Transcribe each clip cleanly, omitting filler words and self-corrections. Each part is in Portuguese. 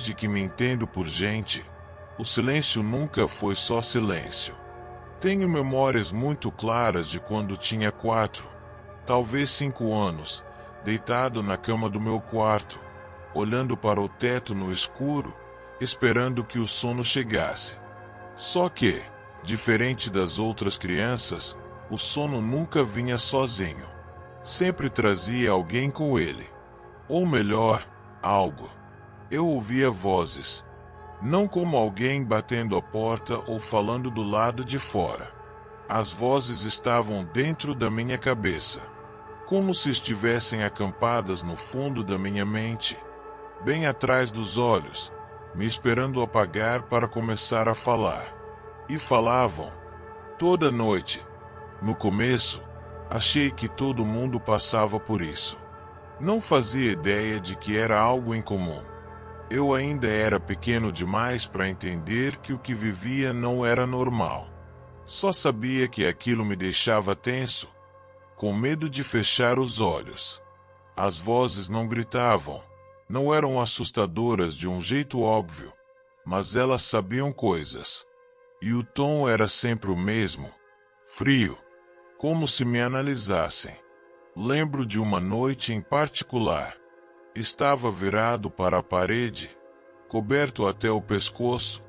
Desde que me entendo por gente, o silêncio nunca foi só silêncio. Tenho memórias muito claras de quando tinha 4, talvez 5 anos, deitado na cama do meu quarto, olhando para o teto no escuro, esperando que o sono chegasse. Só que, diferente das outras crianças, o sono nunca vinha sozinho. Sempre trazia alguém com ele. Ou melhor, algo. Eu ouvia vozes. Não como alguém batendo a porta ou falando do lado de fora. As vozes estavam dentro da minha cabeça. Como se estivessem acampadas no fundo da minha mente, bem atrás dos olhos, me esperando apagar para começar a falar. E falavam toda noite. No começo, achei que todo mundo passava por isso. Não fazia ideia de que era algo incomum. Eu ainda era pequeno demais para entender que o que vivia não era normal. Só sabia que aquilo me deixava tenso, com medo de fechar os olhos. As vozes não gritavam, não eram assustadoras de um jeito óbvio, mas elas sabiam coisas. E o tom era sempre o mesmo, frio, como se me analisassem. Lembro de uma noite em particular. Estava virado para a parede, coberto até o pescoço,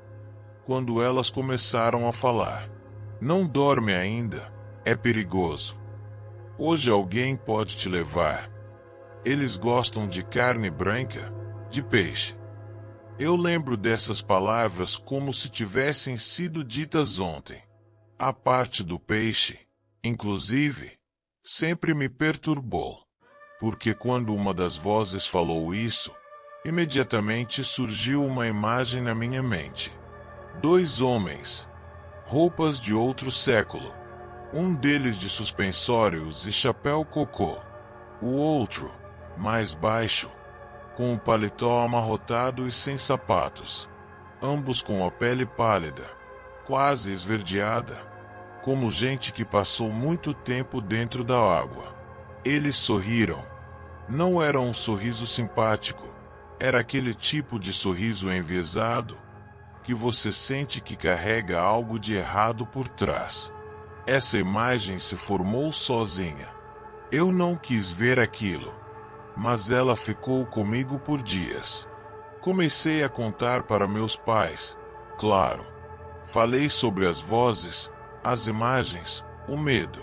quando elas começaram a falar. Não dorme ainda, é perigoso. Hoje alguém pode te levar. Eles gostam de carne branca, de peixe. Eu lembro dessas palavras como se tivessem sido ditas ontem. A parte do peixe, inclusive, sempre me perturbou. Porque quando uma das vozes falou isso, imediatamente surgiu uma imagem na minha mente. 2 homens, roupas de outro século. Um deles de suspensórios e chapéu cocô. O outro, mais baixo, com o paletó amarrotado e sem sapatos. Ambos com a pele pálida, quase esverdeada, como gente que passou muito tempo dentro da água. Eles sorriram. Não era um sorriso simpático, era aquele tipo de sorriso enviesado, que você sente que carrega algo de errado por trás. Essa imagem se formou sozinha. Eu não quis ver aquilo, mas ela ficou comigo por dias. Comecei a contar para meus pais, claro. Falei sobre as vozes, as imagens, o medo.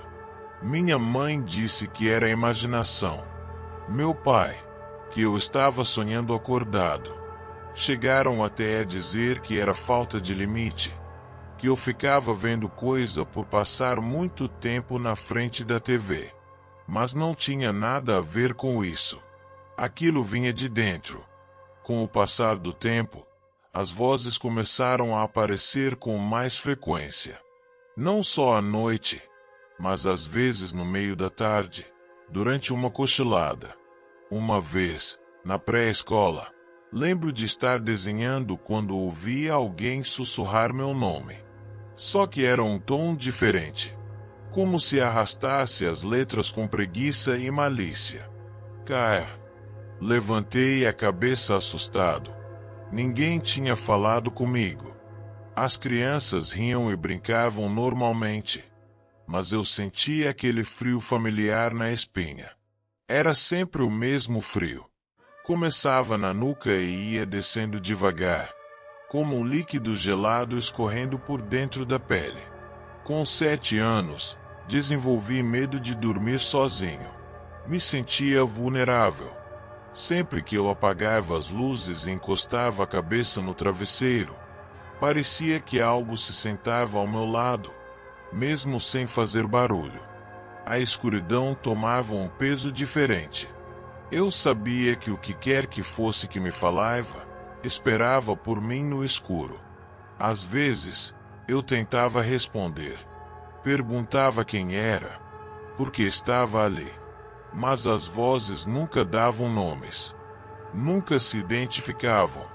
Minha mãe disse que era imaginação. Meu pai, que eu estava sonhando acordado. Chegaram até a dizer que era falta de limite, que eu ficava vendo coisa por passar muito tempo na frente da TV. Mas não tinha nada a ver com isso. Aquilo vinha de dentro. Com o passar do tempo, as vozes começaram a aparecer com mais frequência. Não só à noite, mas às vezes no meio da tarde, durante uma cochilada. Uma vez, na pré-escola, lembro de estar desenhando quando ouvia alguém sussurrar meu nome. Só que era um tom diferente, como se arrastasse as letras com preguiça e malícia. Caia. Levantei a cabeça assustado. Ninguém tinha falado comigo. As crianças riam e brincavam normalmente, mas eu sentia aquele frio familiar na espinha. Era sempre o mesmo frio. Começava na nuca e ia descendo devagar, como um líquido gelado escorrendo por dentro da pele. Com 7 anos, desenvolvi medo de dormir sozinho. Me sentia vulnerável. Sempre que eu apagava as luzes e encostava a cabeça no travesseiro, parecia que algo se sentava ao meu lado, mesmo sem fazer barulho. A escuridão tomava um peso diferente. Eu sabia que o que quer que fosse que me falava, esperava por mim no escuro. Às vezes, eu tentava responder. Perguntava quem era, por que estava ali. Mas as vozes nunca davam nomes. Nunca se identificavam.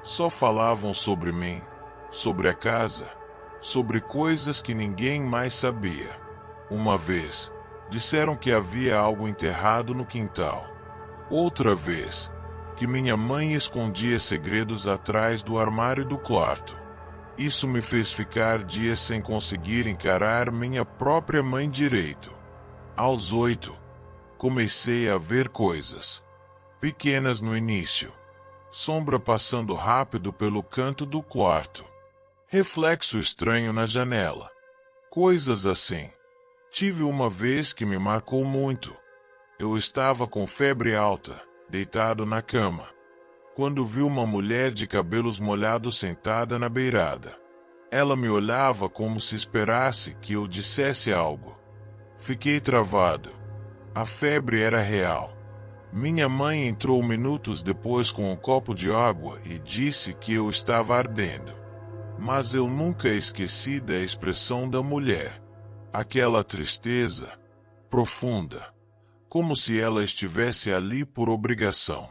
Só falavam sobre mim, sobre a casa, sobre coisas que ninguém mais sabia. Uma vez, disseram que havia algo enterrado no quintal. Outra vez, que minha mãe escondia segredos atrás do armário do quarto. Isso me fez ficar dias sem conseguir encarar minha própria mãe direito. Aos 8, comecei a ver coisas pequenas no início. Sombra passando rápido pelo canto do quarto. Reflexo estranho na janela. Coisas assim. Tive uma vez que me marcou muito. Eu estava com febre alta, deitado na cama, quando vi uma mulher de cabelos molhados sentada na beirada. Ela me olhava como se esperasse que eu dissesse algo. Fiquei travado. A febre era real. Minha mãe entrou minutos depois com um copo de água e disse que eu estava ardendo. Mas eu nunca esqueci da expressão da mulher. Aquela tristeza profunda, como se ela estivesse ali por obrigação.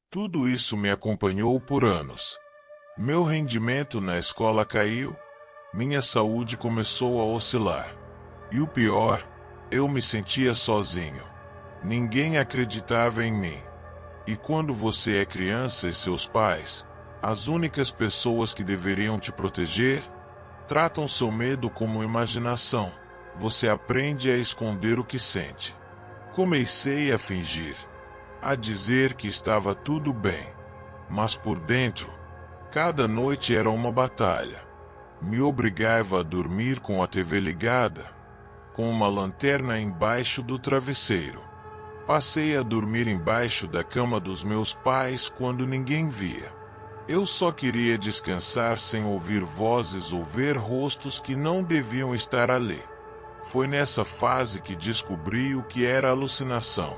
Tudo isso me acompanhou por anos. Meu rendimento na escola caiu, minha saúde começou a oscilar. E o pior, eu me sentia sozinho. Ninguém acreditava em mim. E quando você é criança e seus pais, as únicas pessoas que deveriam te proteger, tratam seu medo como imaginação. Você aprende a esconder o que sente. Comecei a fingir, a dizer que estava tudo bem. Mas por dentro, cada noite era uma batalha. Me obrigava a dormir com a TV ligada, com uma lanterna embaixo do travesseiro. Passei a dormir embaixo da cama dos meus pais quando ninguém via. Eu só queria descansar sem ouvir vozes ou ver rostos que não deviam estar ali. Foi nessa fase que descobri o que era alucinação.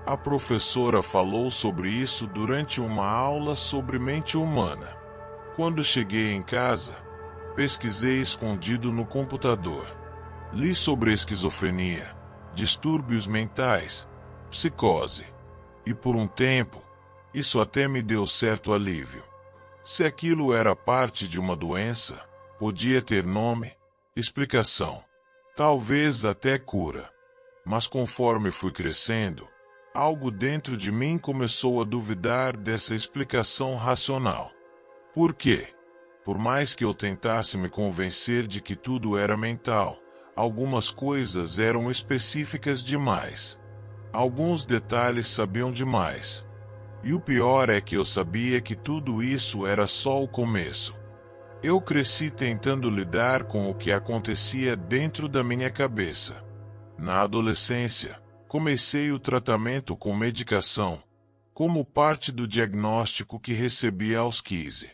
A professora falou sobre isso durante uma aula sobre mente humana. Quando cheguei em casa, pesquisei escondido no computador. Li sobre esquizofrenia, distúrbios mentais, psicose. E por um tempo, isso até me deu certo alívio. Se aquilo era parte de uma doença, podia ter nome, explicação, talvez até cura. Mas conforme fui crescendo, algo dentro de mim começou a duvidar dessa explicação racional. Por quê? Por mais que eu tentasse me convencer de que tudo era mental, algumas coisas eram específicas demais. Alguns detalhes sabiam demais. E o pior é que eu sabia que tudo isso era só o começo. Eu cresci tentando lidar com o que acontecia dentro da minha cabeça. Na adolescência, comecei o tratamento com medicação, como parte do diagnóstico que recebi aos 15.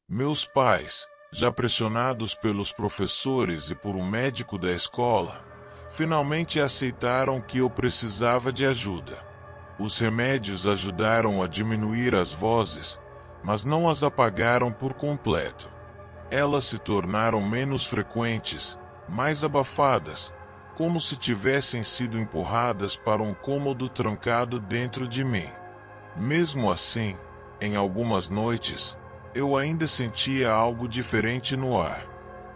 Meus pais, já pressionados pelos professores e por um médico da escola, finalmente aceitaram que eu precisava de ajuda. Os remédios ajudaram a diminuir as vozes, mas não as apagaram por completo. Elas se tornaram menos frequentes, mais abafadas, como se tivessem sido empurradas para um cômodo trancado dentro de mim. Mesmo assim, em algumas noites, eu ainda sentia algo diferente no ar.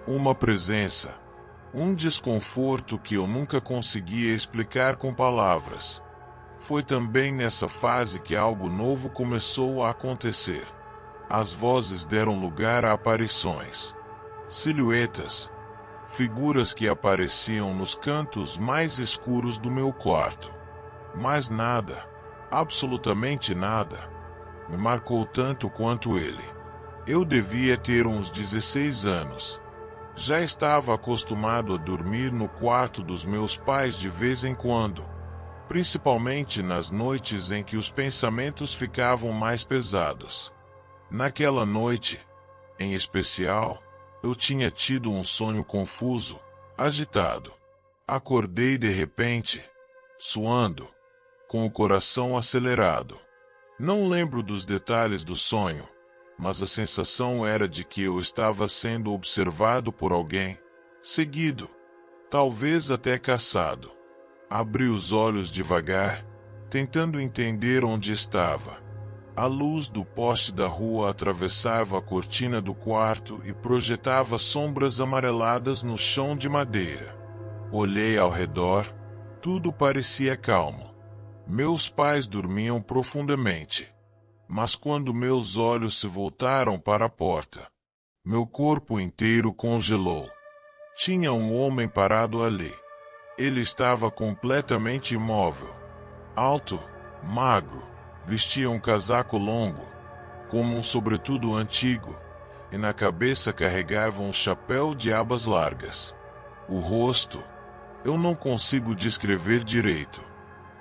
Uma presença, um desconforto que eu nunca conseguia explicar com palavras. Foi também nessa fase que algo novo começou a acontecer. As vozes deram lugar a aparições. Silhuetas, figuras que apareciam nos cantos mais escuros do meu quarto. Mas nada, absolutamente nada, me marcou tanto quanto ele. Eu devia ter uns 16 anos. Já estava acostumado a dormir no quarto dos meus pais de vez em quando, principalmente nas noites em que os pensamentos ficavam mais pesados. Naquela noite, em especial, eu tinha tido um sonho confuso, agitado. Acordei de repente, suando, com o coração acelerado. Não lembro dos detalhes do sonho, mas a sensação era de que eu estava sendo observado por alguém, seguido, talvez até caçado. Abri os olhos devagar, tentando entender onde estava. A luz do poste da rua atravessava a cortina do quarto e projetava sombras amareladas no chão de madeira. Olhei ao redor, tudo parecia calmo. Meus pais dormiam profundamente. Mas quando meus olhos se voltaram para a porta, meu corpo inteiro congelou. Tinha um homem parado ali. Ele estava completamente imóvel. Alto, magro, vestia um casaco longo, como um sobretudo antigo, e na cabeça carregava um chapéu de abas largas. O rosto, eu não consigo descrever direito.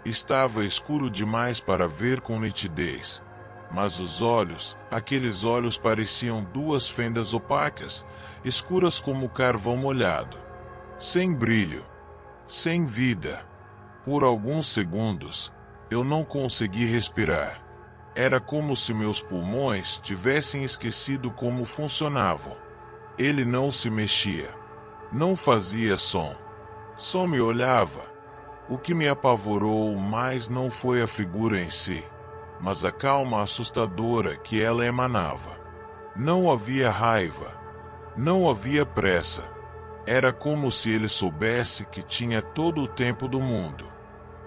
Estava escuro demais para ver com nitidez. Mas os olhos, aqueles olhos pareciam duas fendas opacas, escuras como carvão molhado. Sem brilho, sem vida. Por alguns segundos, eu não consegui respirar. Era como se meus pulmões tivessem esquecido como funcionavam. Ele não se mexia. Não fazia som. Só me olhava. O que me apavorou mais não foi a figura em si, mas a calma assustadora que ela emanava. Não havia raiva. Não havia pressa. Era como se ele soubesse que tinha todo o tempo do mundo.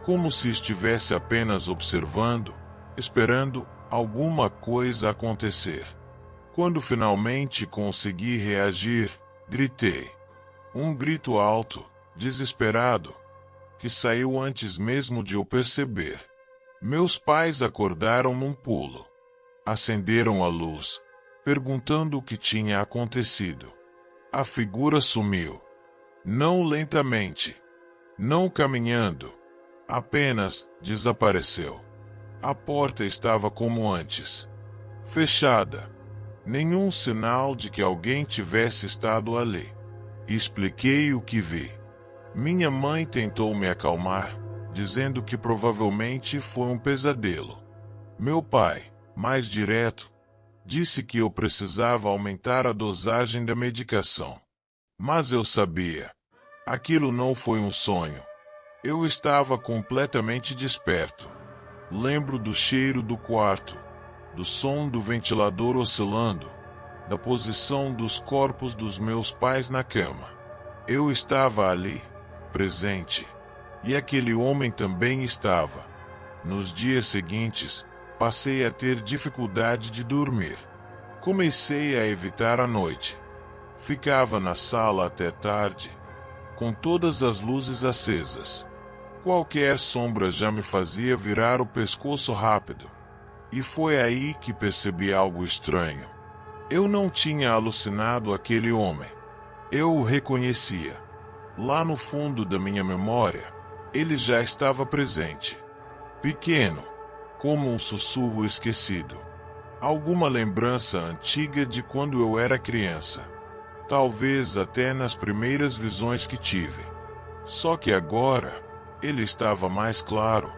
Como se estivesse apenas observando, esperando alguma coisa acontecer. Quando finalmente consegui reagir, gritei. Um grito alto, desesperado, que saiu antes mesmo de eu perceber. Meus pais acordaram num pulo. Acenderam a luz, perguntando o que tinha acontecido. A figura sumiu. Não lentamente, não caminhando, apenas desapareceu. A porta estava como antes, fechada. Nenhum sinal de que alguém tivesse estado ali. Expliquei o que vi. Minha mãe tentou me acalmar, dizendo que provavelmente foi um pesadelo. Meu pai, mais direto, disse que eu precisava aumentar a dosagem da medicação. Mas eu sabia. Aquilo não foi um sonho. Eu estava completamente desperto. Lembro do cheiro do quarto, do som do ventilador oscilando, da posição dos corpos dos meus pais na cama. Eu estava ali, presente. E aquele homem também estava. Nos dias seguintes, passei a ter dificuldade de dormir. Comecei a evitar a noite. Ficava na sala até tarde, com todas as luzes acesas. Qualquer sombra já me fazia virar o pescoço rápido. E foi aí que percebi algo estranho. Eu não tinha alucinado aquele homem. Eu o reconhecia. Lá no fundo da minha memória, ele já estava presente. Pequeno, como um sussurro esquecido. Alguma lembrança antiga de quando eu era criança. Talvez até nas primeiras visões que tive. Só que agora, ele estava mais claro,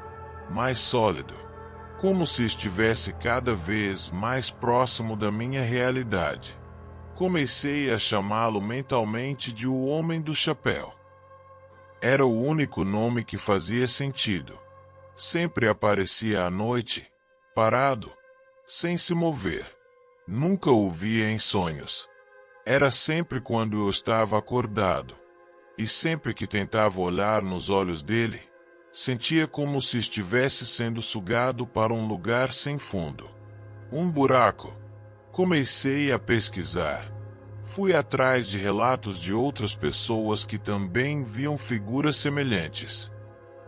mais sólido. Como se estivesse cada vez mais próximo da minha realidade. Comecei a chamá-lo mentalmente de o Homem do Chapéu. Era o único nome que fazia sentido. Sempre aparecia à noite, parado, sem se mover. Nunca o via em sonhos. Era sempre quando eu estava acordado. E sempre que tentava olhar nos olhos dele, sentia como se estivesse sendo sugado para um lugar sem fundo. Um buraco. Comecei a pesquisar. Fui atrás de relatos de outras pessoas que também viam figuras semelhantes.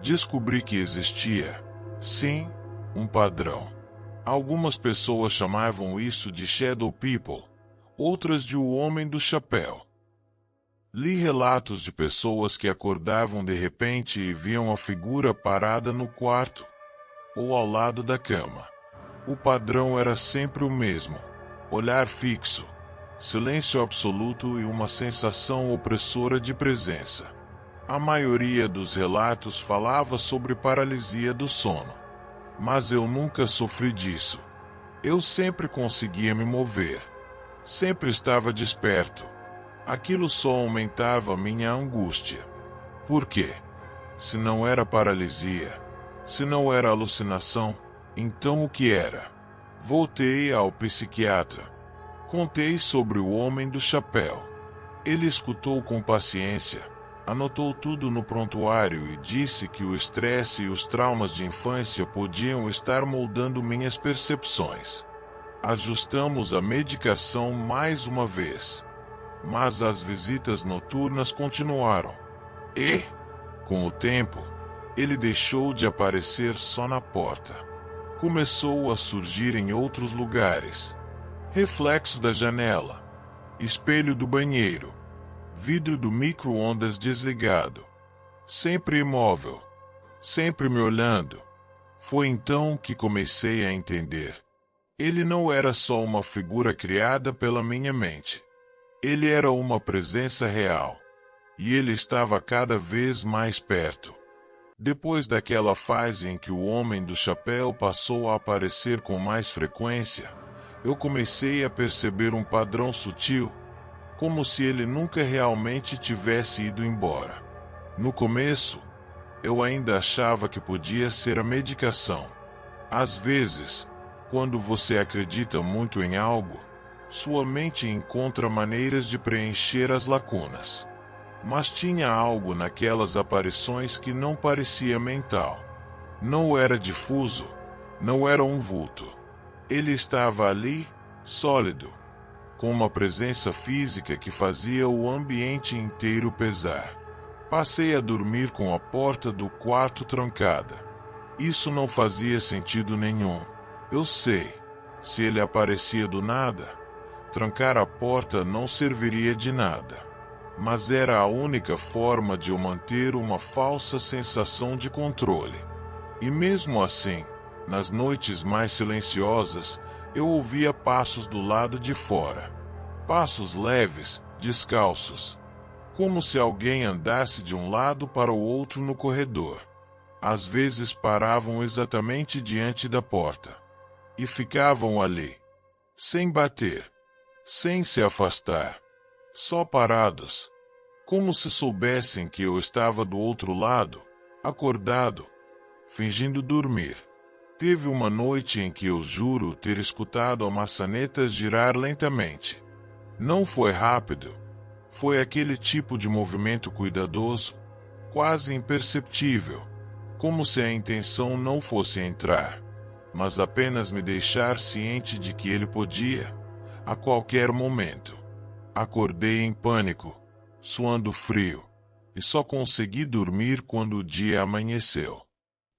Descobri que existia, sim, um padrão. Algumas pessoas chamavam isso de Shadow People, outras de o Homem do Chapéu. Li relatos de pessoas que acordavam de repente e viam a figura parada no quarto, ou ao lado da cama. O padrão era sempre o mesmo: olhar fixo, silêncio absoluto e uma sensação opressora de presença. A maioria dos relatos falava sobre paralisia do sono. Mas eu nunca sofri disso. Eu sempre conseguia me mover. Sempre estava desperto. Aquilo só aumentava minha angústia. Por quê? Se não era paralisia, se não era alucinação, então o que era? Voltei ao psiquiatra. Contei sobre o Homem do Chapéu. Ele escutou com paciência, Anotou tudo no prontuário e disse que o estresse e os traumas de infância podiam estar moldando minhas percepções. Ajustamos a medicação mais uma vez, mas as visitas noturnas continuaram. E, com o tempo, ele deixou de aparecer só na porta. Começou a surgir em outros lugares. Reflexo da janela, espelho do banheiro, vidro do micro-ondas desligado. Sempre imóvel, sempre me olhando. Foi então que comecei a entender. Ele não era só uma figura criada pela minha mente. Ele era uma presença real. E ele estava cada vez mais perto. Depois daquela fase em que o homem do chapéu passou a aparecer com mais frequência, eu comecei a perceber um padrão sutil, como se ele nunca realmente tivesse ido embora. No começo, eu ainda achava que podia ser a medicação. Às vezes, quando você acredita muito em algo, sua mente encontra maneiras de preencher as lacunas. Mas tinha algo naquelas aparições que não parecia mental. Não era difuso, não era um vulto. Ele estava ali, sólido, com uma presença física que fazia o ambiente inteiro pesar. Passei a dormir com a porta do quarto trancada. Isso não fazia sentido nenhum. Eu sei, se ele aparecia do nada, trancar a porta não serviria de nada. Mas era a única forma de eu manter uma falsa sensação de controle. E mesmo assim, nas noites mais silenciosas, eu ouvia passos do lado de fora. Passos leves, descalços. Como se alguém andasse de um lado para o outro no corredor. Às vezes paravam exatamente diante da porta. E ficavam ali. Sem bater. Sem se afastar. Só parados. Como se soubessem que eu estava do outro lado, acordado, fingindo dormir. Teve uma noite em que eu juro ter escutado a maçaneta girar lentamente. Não foi rápido. Foi aquele tipo de movimento cuidadoso, quase imperceptível, como se a intenção não fosse entrar, mas apenas me deixar ciente de que ele podia, a qualquer momento. Acordei em pânico, suando frio, e só consegui dormir quando o dia amanheceu.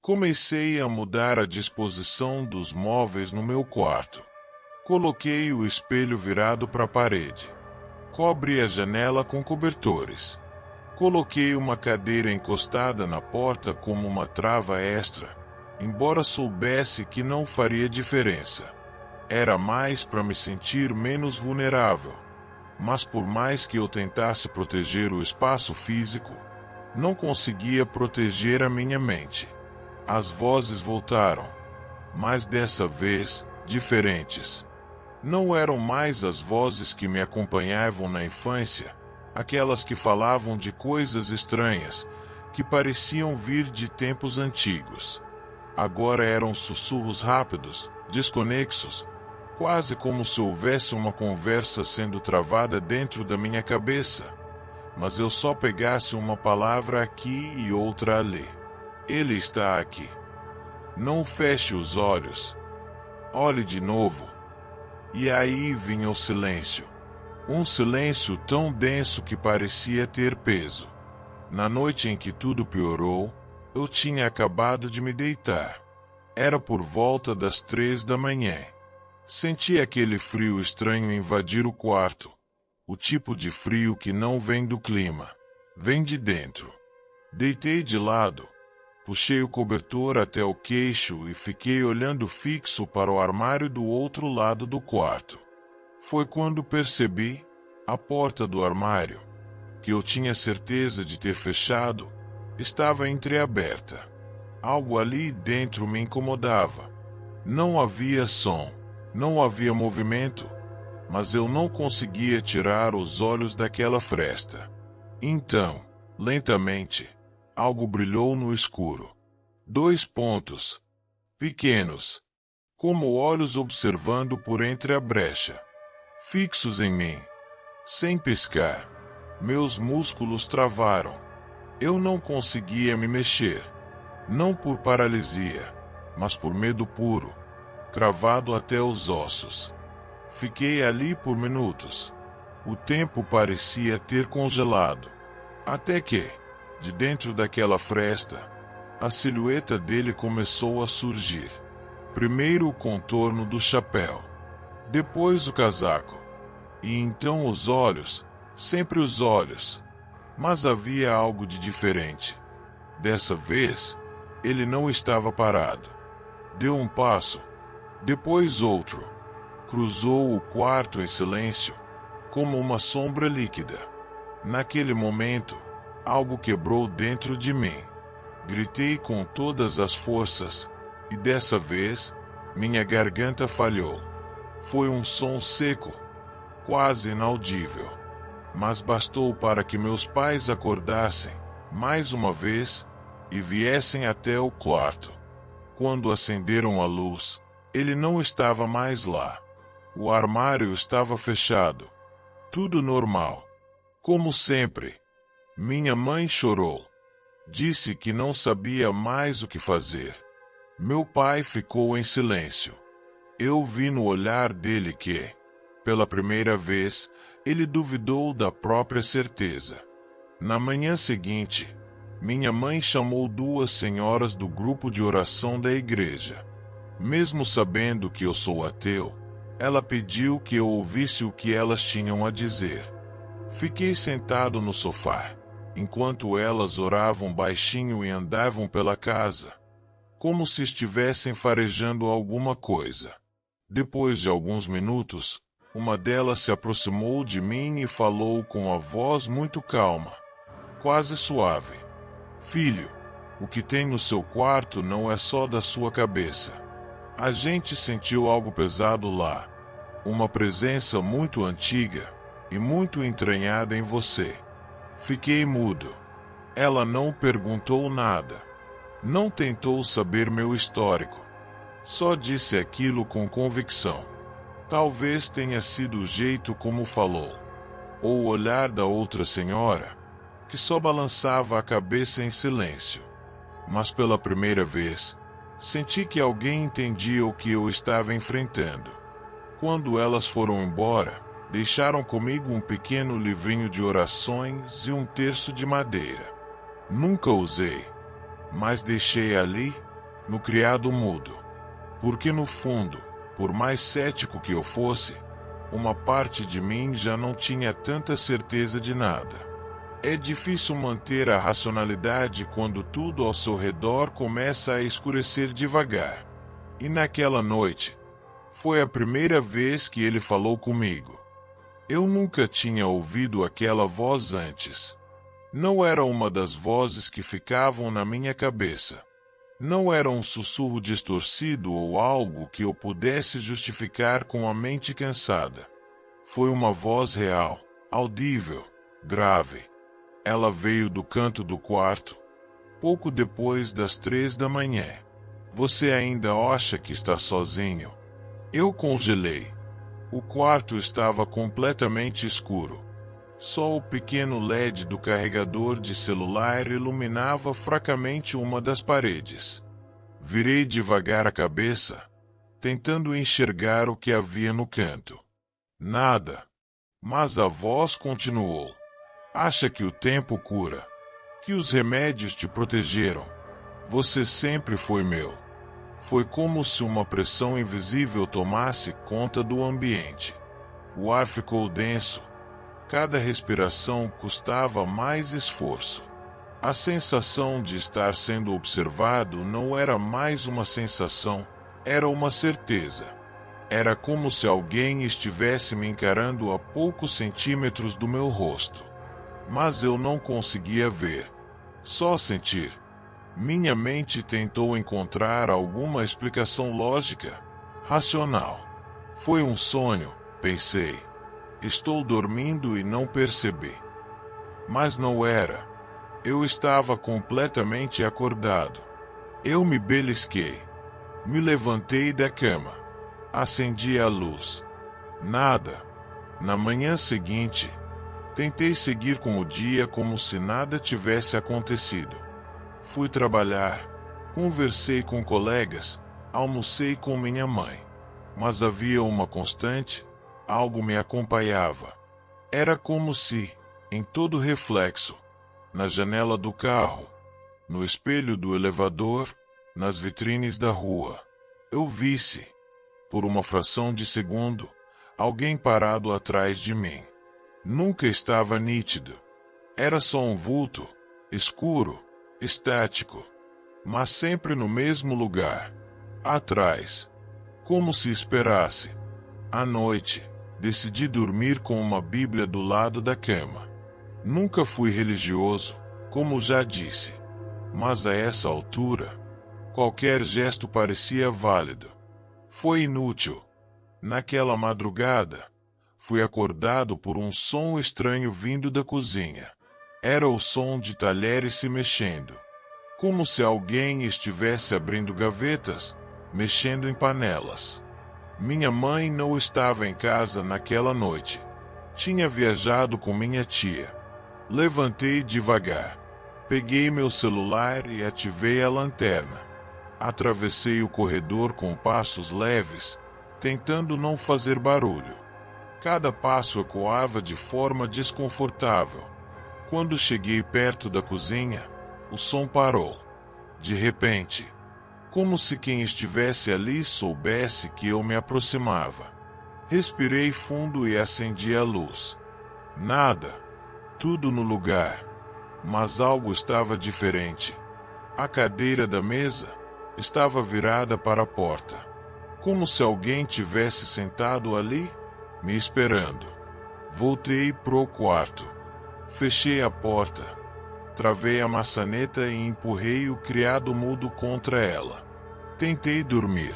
Comecei a mudar a disposição dos móveis no meu quarto. Coloquei o espelho virado para a parede. Cobri a janela com cobertores. Coloquei uma cadeira encostada na porta como uma trava extra, embora soubesse que não faria diferença. Era mais para me sentir menos vulnerável. Mas por mais que eu tentasse proteger o espaço físico, não conseguia proteger a minha mente. As vozes voltaram, mas dessa vez, diferentes. Não eram mais as vozes que me acompanhavam na infância, aquelas que falavam de coisas estranhas, que pareciam vir de tempos antigos. Agora eram sussurros rápidos, desconexos, quase como se houvesse uma conversa sendo travada dentro da minha cabeça. Mas eu só pegasse uma palavra aqui e outra ali. Ele está aqui. Não feche os olhos. Olhe de novo. E aí vinha o silêncio. Um silêncio tão denso que parecia ter peso. Na noite em que tudo piorou, eu tinha acabado de me deitar. Era por volta das 3 da manhã. Senti aquele frio estranho invadir o quarto. O tipo de frio que não vem do clima, vem de dentro. Deitei de lado, puxei o cobertor até o queixo e fiquei olhando fixo para o armário do outro lado do quarto. Foi quando percebi, a porta do armário, que eu tinha certeza de ter fechado, estava entreaberta. Algo ali dentro me incomodava. Não havia som, não havia movimento, mas eu não conseguia tirar os olhos daquela fresta. Então, lentamente, algo brilhou no escuro. 2 pontos, pequenos, como olhos observando por entre a brecha, fixos em mim, sem piscar. Meus músculos travaram. Eu não conseguia me mexer. Não por paralisia, mas por medo puro, cravado até os ossos. Fiquei ali por minutos. O tempo parecia ter congelado. Até que, de dentro daquela fresta, a silhueta dele começou a surgir. Primeiro o contorno do chapéu, depois o casaco, e então os olhos, sempre os olhos. Mas havia algo de diferente. Dessa vez, ele não estava parado. Deu um passo, depois outro. Cruzou o quarto em silêncio, como uma sombra líquida. Naquele momento, algo quebrou dentro de mim. Gritei com todas as forças, e dessa vez, minha garganta falhou. Foi um som seco, quase inaudível. Mas bastou para que meus pais acordassem, mais uma vez, e viessem até o quarto. Quando acenderam a luz, ele não estava mais lá. O armário estava fechado. Tudo normal. Como sempre. Minha mãe chorou. Disse que não sabia mais o que fazer. Meu pai ficou em silêncio. Eu vi no olhar dele que, pela primeira vez, ele duvidou da própria certeza. Na manhã seguinte, minha mãe chamou 2 senhoras do grupo de oração da igreja. Mesmo sabendo que eu sou ateu, ela pediu que eu ouvisse o que elas tinham a dizer. Fiquei sentado no sofá, enquanto elas oravam baixinho e andavam pela casa, como se estivessem farejando alguma coisa. Depois de alguns minutos, uma delas se aproximou de mim e falou com a voz muito calma, quase suave. Filho, o que tem no seu quarto não é só da sua cabeça. A gente sentiu algo pesado lá, uma presença muito antiga e muito entranhada em você. Fiquei mudo. Ela não perguntou nada. Não tentou saber meu histórico. Só disse aquilo com convicção. Talvez tenha sido o jeito como falou, ou o olhar da outra senhora, que só balançava a cabeça em silêncio. Mas pela primeira vez, senti que alguém entendia o que eu estava enfrentando. Quando elas foram embora, deixaram comigo um pequeno livrinho de orações e um terço de madeira. Nunca usei, mas deixei ali, no criado mudo. Porque no fundo, por mais cético que eu fosse, uma parte de mim já não tinha tanta certeza de nada. É difícil manter a racionalidade quando tudo ao seu redor começa a escurecer devagar. E naquela noite, foi a primeira vez que ele falou comigo. Eu nunca tinha ouvido aquela voz antes. Não era uma das vozes que ficavam na minha cabeça. Não era um sussurro distorcido ou algo que eu pudesse justificar com a mente cansada. Foi uma voz real, audível, grave. Ela veio do canto do quarto, pouco depois das 3 da manhã. Você ainda acha que está sozinho? Eu congelei. O quarto estava completamente escuro. Só o pequeno LED do carregador de celular iluminava fracamente uma das paredes. Virei devagar a cabeça, tentando enxergar o que havia no canto. Nada. Mas a voz continuou. Acha que o tempo cura, que os remédios te protegeram. Você sempre foi meu. Foi como se uma pressão invisível tomasse conta do ambiente. O ar ficou denso. Cada respiração custava mais esforço. A sensação de estar sendo observado não era mais uma sensação, era uma certeza. Era como se alguém estivesse me encarando a poucos centímetros do meu rosto. Mas eu não conseguia ver, só sentir. Minha mente tentou encontrar alguma explicação lógica, racional. Foi um sonho, pensei. Estou dormindo e não percebi. Mas não era. Eu estava completamente acordado. Eu me belisquei. Me levantei da cama. Acendi a luz. Nada. Na manhã seguinte, Tentei seguir com o dia como se nada tivesse acontecido. Fui trabalhar, conversei com colegas, almocei com minha mãe. Mas havia uma constante, algo me acompanhava. Era como se, em todo reflexo, na janela do carro, no espelho do elevador, nas vitrines da rua, eu visse, por uma fração de segundo, alguém parado atrás de mim. Nunca estava nítido. Era só um vulto, escuro, estático, mas sempre no mesmo lugar, atrás, como se esperasse. À noite, decidi dormir com uma Bíblia do lado da cama. Nunca fui religioso, como já disse, mas a essa altura, qualquer gesto parecia válido. Foi inútil. Naquela madrugada, fui acordado por um som estranho vindo da cozinha. Era o som de talheres se mexendo, como se alguém estivesse abrindo gavetas, mexendo em panelas. Minha mãe não estava em casa naquela noite. Tinha viajado com minha tia. Levantei devagar. Peguei meu celular e ativei a lanterna. Atravessei o corredor com passos leves, tentando não fazer barulho. Cada passo ecoava de forma desconfortável. Quando cheguei perto da cozinha, o som parou. De repente, como se quem estivesse ali soubesse que eu me aproximava. Respirei fundo e acendi a luz. Nada. Tudo no lugar. Mas algo estava diferente. A cadeira da mesa estava virada para a porta. Como se alguém tivesse sentado ali, me esperando. Voltei pro quarto. Fechei a porta. Travei a maçaneta e empurrei o criado mudo contra ela. Tentei dormir.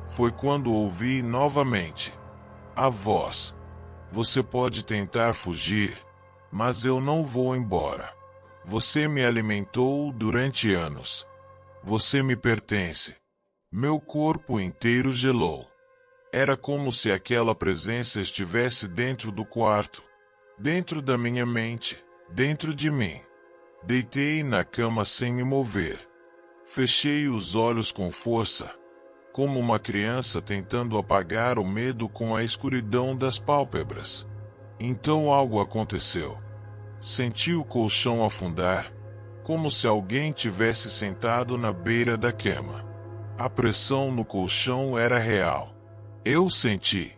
Foi quando ouvi novamente a voz. Você pode tentar fugir, mas eu não vou embora. Você me alimentou durante anos. Você me pertence. Meu corpo inteiro gelou. Era como se aquela presença estivesse dentro do quarto, dentro da minha mente, dentro de mim. Deitei na cama sem me mover. Fechei os olhos com força, como uma criança tentando apagar o medo com a escuridão das pálpebras. Então algo aconteceu. Senti o colchão afundar, como se alguém tivesse sentado na beira da cama. A pressão no colchão era real. Eu senti,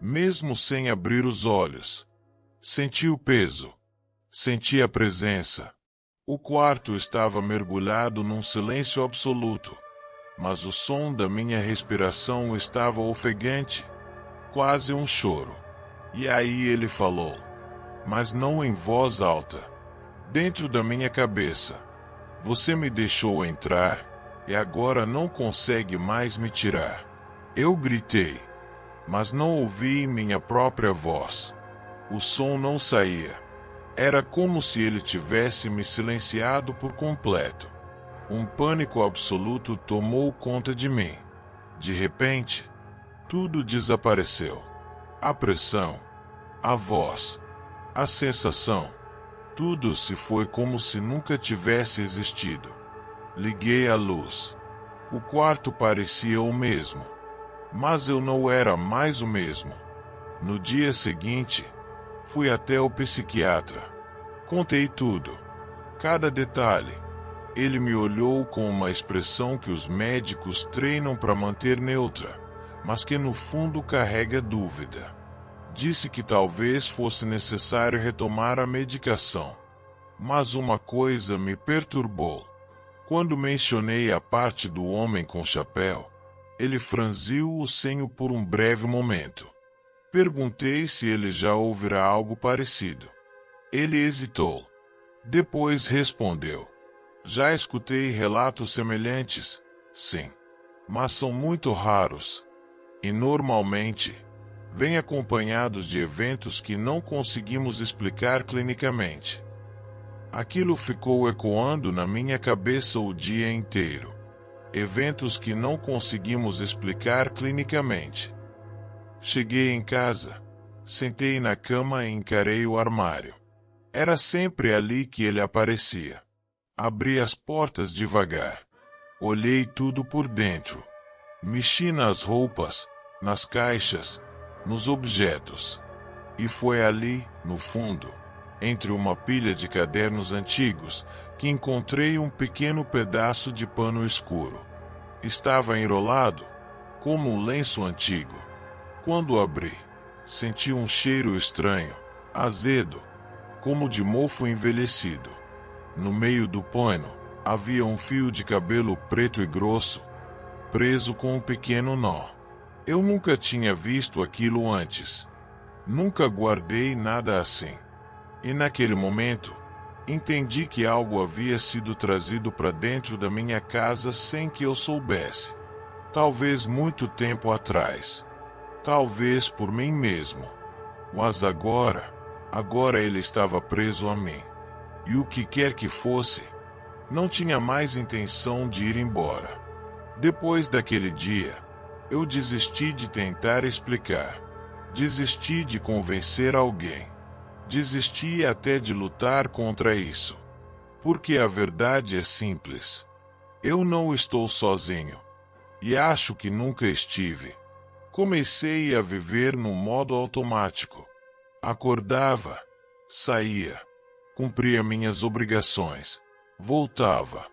mesmo sem abrir os olhos. Senti o peso. Senti a presença. O quarto estava mergulhado num silêncio absoluto, mas o som da minha respiração estava ofegante, quase um choro. E aí ele falou, mas não em voz alta, dentro da minha cabeça. Você me deixou entrar, e agora não consegue mais me tirar. Eu gritei, mas não ouvi minha própria voz. O som não saía. Era como se ele tivesse me silenciado por completo. Um pânico absoluto tomou conta de mim. De repente, tudo desapareceu. A pressão, a voz, a sensação, tudo se foi como se nunca tivesse existido. Liguei a luz. O quarto parecia o mesmo, mas eu não era mais o mesmo. No dia seguinte, fui até o psiquiatra. Contei tudo, cada detalhe. Ele me olhou com uma expressão que os médicos treinam para manter neutra, mas que no fundo carrega dúvida. Disse que talvez fosse necessário retomar a medicação. Mas uma coisa me perturbou. Quando mencionei a parte do homem com chapéu, ele franziu o senho por um breve momento. Perguntei se ele já ouvira algo parecido. Ele hesitou. Depois respondeu. Já escutei relatos semelhantes, sim, mas são muito raros. E normalmente, vêm acompanhados de eventos que não conseguimos explicar clinicamente. Aquilo ficou ecoando na minha cabeça o dia inteiro. Eventos que não conseguimos explicar clinicamente. Cheguei em casa, Sentei na cama e encarei o armário. Era sempre ali que ele aparecia. Abri as portas devagar. Olhei tudo por dentro. Mexi nas roupas, nas caixas, nos objetos. E foi ali, no fundo, entre uma pilha de cadernos antigos, que encontrei um pequeno pedaço de pano escuro. Estava enrolado, como um lenço antigo. Quando abri, senti um cheiro estranho, azedo, como de mofo envelhecido. No meio do pano, havia um fio de cabelo preto e grosso, preso com um pequeno nó. Eu nunca tinha visto aquilo antes. Nunca guardei nada assim. E naquele momento, entendi que algo havia sido trazido para dentro da minha casa sem que eu soubesse. Talvez muito tempo atrás. Talvez por mim mesmo. Mas agora ele estava preso a mim. E o que quer que fosse, não tinha mais intenção de ir embora. Depois daquele dia, eu desisti de tentar explicar. Desisti de convencer alguém. Desisti até de lutar contra isso. Porque a verdade é simples. Eu não estou sozinho. E acho que nunca estive. Comecei a viver num modo automático. Acordava, saía, cumpria minhas obrigações, voltava,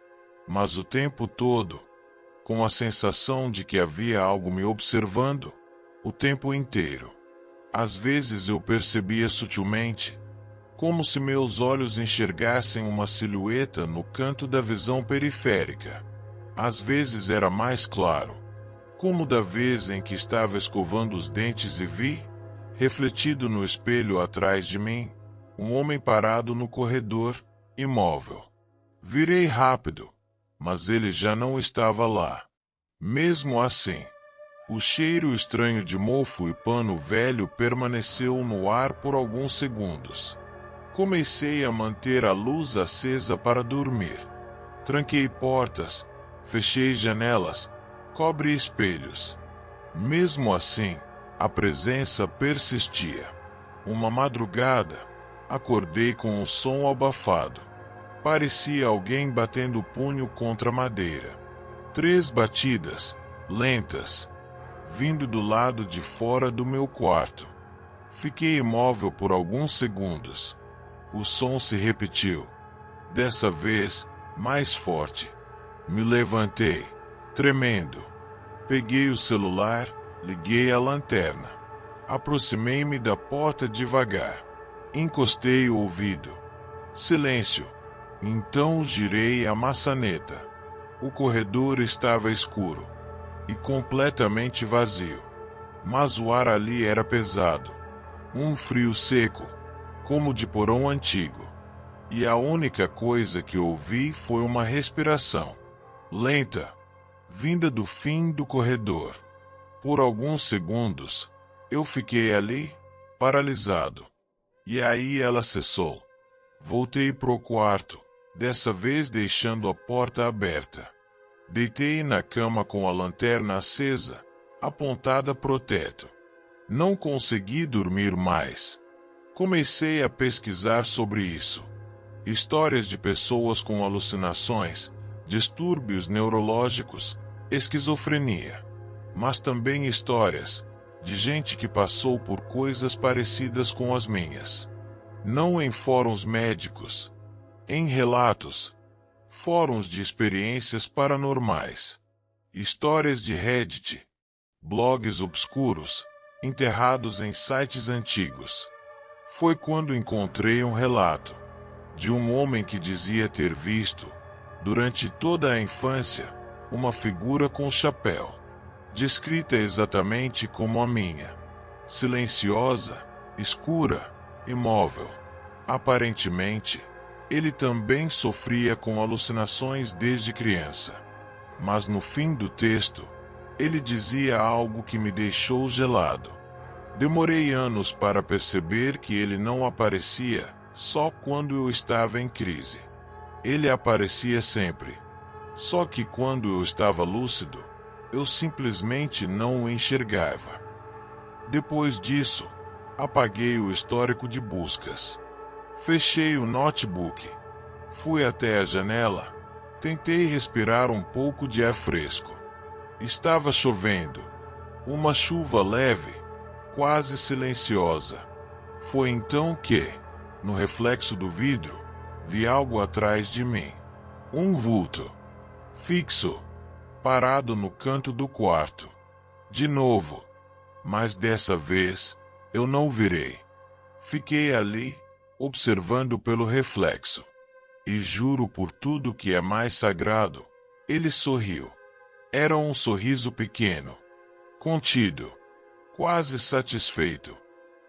mas o tempo todo, com a sensação de que havia algo me observando, o tempo inteiro. Às vezes eu percebia sutilmente, como se meus olhos enxergassem uma silhueta no canto da visão periférica. Às vezes era mais claro, como da vez em que estava escovando os dentes e vi, refletido no espelho atrás de mim, um homem parado no corredor, imóvel. Virei rápido, mas ele já não estava lá. Mesmo assim, o cheiro estranho de mofo e pano velho permaneceu no ar por alguns segundos. Comecei a manter a luz acesa para dormir. Tranquei portas, fechei janelas, cobri espelhos. Mesmo assim, a presença persistia. Uma madrugada, acordei com um som abafado. Parecia alguém batendo o punho contra madeira. 3 batidas, lentas, vindo do lado de fora do meu quarto. Fiquei imóvel por alguns segundos. O som se repetiu. Dessa vez, mais forte. Me levantei, tremendo. Peguei o celular, liguei a lanterna. Aproximei-me da porta devagar. Encostei o ouvido. Silêncio. Então girei a maçaneta. O corredor estava escuro e completamente vazio. Mas o ar ali era pesado. Um frio seco, como de porão antigo. E a única coisa que ouvi foi uma respiração lenta, vinda do fim do corredor. Por alguns segundos, eu fiquei ali, paralisado. E aí ela cessou. Voltei pro quarto, dessa vez deixando a porta aberta. Deitei na cama com a lanterna acesa, apontada pro teto. Não consegui dormir mais. Comecei a pesquisar sobre isso. Histórias de pessoas com alucinações, distúrbios neurológicos, esquizofrenia. Mas também histórias de gente que passou por coisas parecidas com as minhas. Não em fóruns médicos, em relatos, fóruns de experiências paranormais, histórias de Reddit, blogs obscuros, enterrados em sites antigos. Foi quando encontrei um relato de um homem que dizia ter visto, durante toda a infância, uma figura com chapéu, descrita exatamente como a minha, silenciosa, escura, imóvel. Aparentemente, ele também sofria com alucinações desde criança. Mas no fim do texto, ele dizia algo que me deixou gelado. Demorei anos para perceber que ele não aparecia só quando eu estava em crise. Ele aparecia sempre. Só que quando eu estava lúcido, eu simplesmente não o enxergava. Depois disso, Apaguei o histórico de buscas. Fechei o notebook. Fui até a janela. Tentei respirar um pouco de ar fresco. Estava chovendo. Uma chuva leve, quase silenciosa. Foi então que, no reflexo do vidro, vi algo atrás de mim. Um vulto. Fixo. Parado no canto do quarto. De novo. Mas dessa vez, eu não virei. Fiquei ali, observando pelo reflexo. E juro por tudo que é mais sagrado, ele sorriu. Era um sorriso pequeno, contido, quase satisfeito.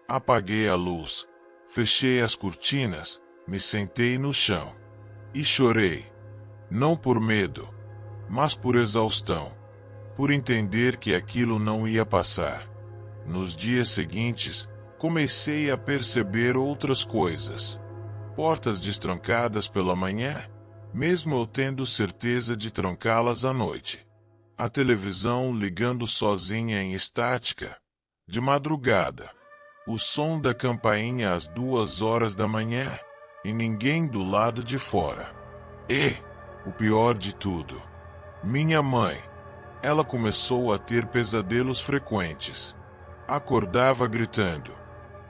Apaguei a luz, fechei as cortinas, me sentei no chão. E chorei. Não por medo, mas por exaustão. Por entender que aquilo não ia passar. Nos dias seguintes, comecei a perceber outras coisas. Portas destrancadas pela manhã, mesmo eu tendo certeza de trancá-las à noite. A televisão ligando sozinha em estática. De madrugada. O som da campainha às 2 horas da manhã. E ninguém do lado de fora. E, o pior de tudo, minha mãe. Ela começou a ter pesadelos frequentes. Acordava gritando.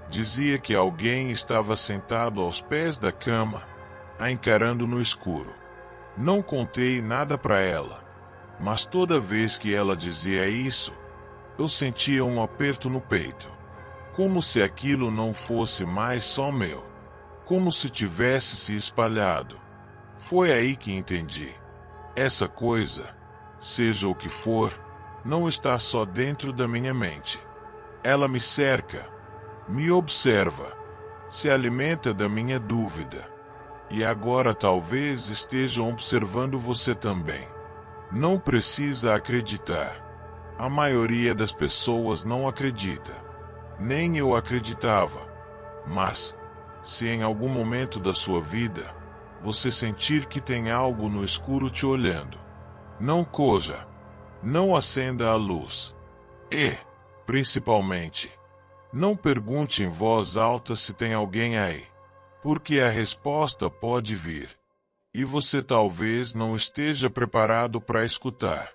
Dizia que alguém estava sentado aos pés da cama, a encarando no escuro. Não contei nada para ela, mas toda vez que ela dizia isso, eu sentia um aperto no peito. Como se aquilo não fosse mais só meu. Como se tivesse se espalhado. Foi aí que entendi. Essa coisa, seja o que for, não está só dentro da minha mente. Ela me cerca. Me observa, se alimenta da minha dúvida. E agora talvez estejam observando você também. Não precisa acreditar. A maioria das pessoas não acredita. Nem eu acreditava. Mas, se em algum momento da sua vida, você sentir que tem algo no escuro te olhando, não coja. Não acenda a luz. E, principalmente, não pergunte em voz alta se tem alguém aí, porque a resposta pode vir, e você talvez não esteja preparado para escutar.